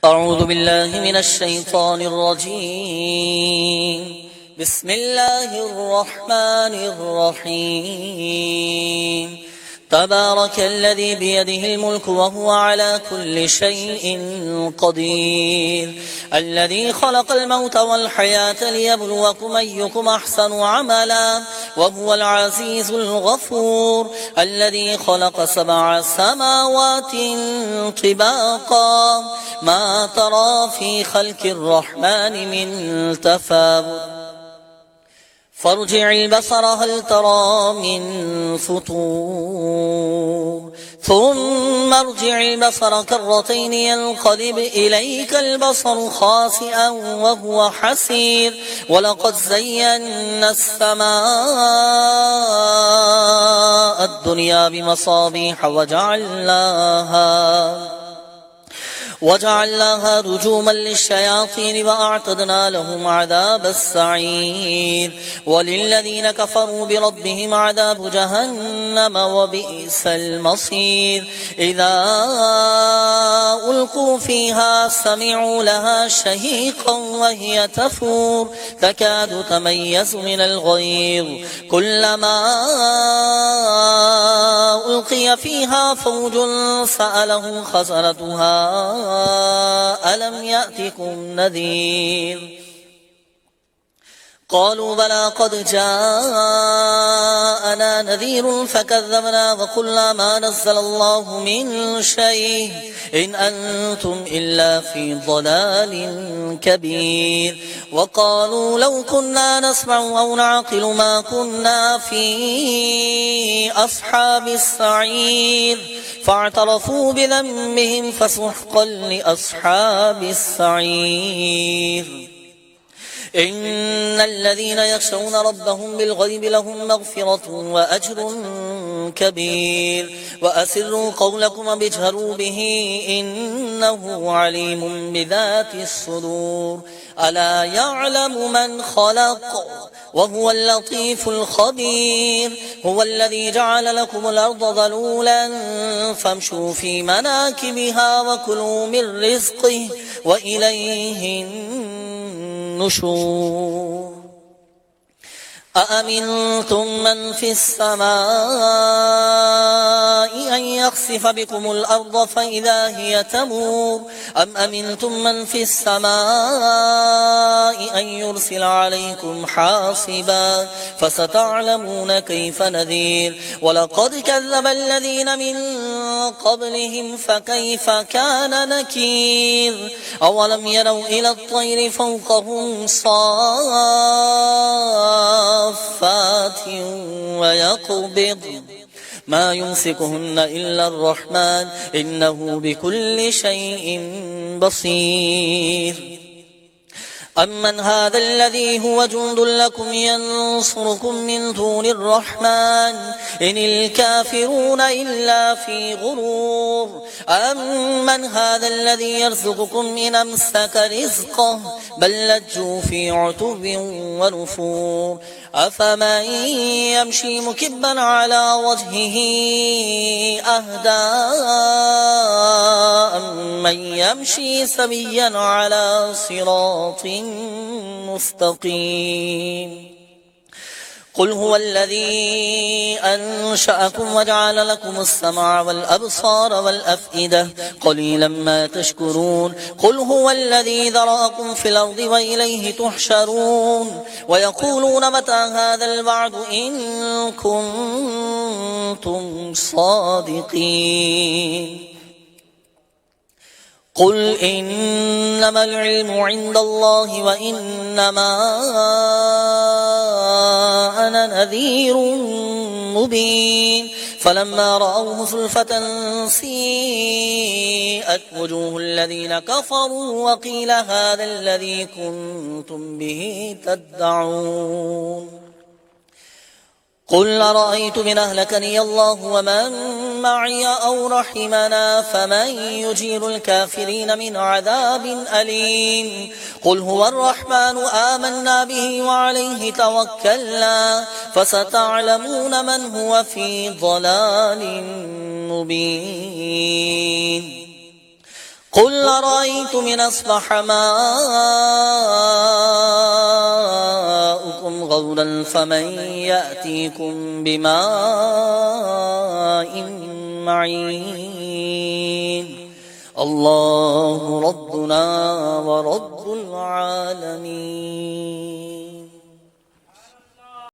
أعوذ بالله من الشيطان الرجيم. بسم الله الرحمن الرحيم. تبارك الذي بيده الملك وهو على كل شيء قدير، الذي خلق الموت والحياة ليبلوكم أيكم أحسن عملا، وهو العزيز الغفور، الذي خلق 7 سماوات طباقا، ما ترى في خلق الرحمن من تفاوت، فارجع البصر هل ترى من فطور، ثم ارجع البصر كرتين ينقلب إليك البصر خاسئا وهو حسير، ولقد زينا السماء الدنيا بمصابيح وجعلناها رجوما للشياطين وأعتدنا لهم عذاب السعير، وللذين كفروا بربهم عذاب جهنم وبئس المصير. إذا ألقوا فيها سمعوا لها شهيقا وهي تفور تكاد تميز من الغيظ، كلما ألقي فيها فوج سألهم خزنتها ألم يأتكم نذير؟ قالوا بلى قد جاءنا نذير فكذبنا وقلنا ما نزل الله من شيء إن أنتم إلا في ضلال كبير. وقالوا لو كنا نسمع أو نعقل ما كنا في أصحاب السعير، فاعترفوا بذنبهم فسحقا لأصحاب السعير. إن الذين يخشون ربهم بالغيب لهم مغفرة وأجر كبير. وأسروا قولكم واجهروا به إنه عليم بذات الصدور. ألا يعلم من خلق وهو اللطيف الخبير. هو الذي جعل لكم الأرض ذلولا فامشوا في مناكبها وكلوا من رزقه وإليه النشور. أأمنتم من في السماء أن يخسف بكم الأرض فإذا هي تمور، أم أمنتم من في السماء أن يرسل عليكم حاصبا، فستعلمون كيف نذير. ولقد كذب الذين من قبلهم فكيف كان نكير. أولم يروا إلى الطير فوقهم صافات ويقبض ما يمسكهن إلا الرحمن إنه بكل شيء بصير. أمن هذا الذي هو جند لكم ينصركم من دون الرحمن إن الكافرون إلا في غرور. أمن هذا الذي يرزقكم إن أمسك رزقه بل لجوا في عتب ونفور. أفمن يمشي مكبا على وجهه أهدى أمن يمشي سويا على صراط مستقيم. قل هو الذي أنشأكم وجعل لكم السمع والأبصار والأفئدة قليلا ما تشكرون. قل هو الذي ذرأكم في الأرض وإليه تحشرون. ويقولون متى هذا الوعد إن كنتم صادقين. قل إنما العلم عند الله وإنما أنا نذير مبين. فلما رأوه زلفة سيئت وجوه الذين كفروا وقيل هذا الذي كنتم به تدعون. قل أرأيت من أهلكني الله ومن معي أو رحمنا فمن يجير الكافرين من عذاب أليم. قل هو الرحمن آمنا به وعليه توكلنا فستعلمون من هو في ضلال مبين. قل أرأيتم إن أصبح ماؤكم غورا فمن يأتيكم بماء معين الله ربنا ورب العالمين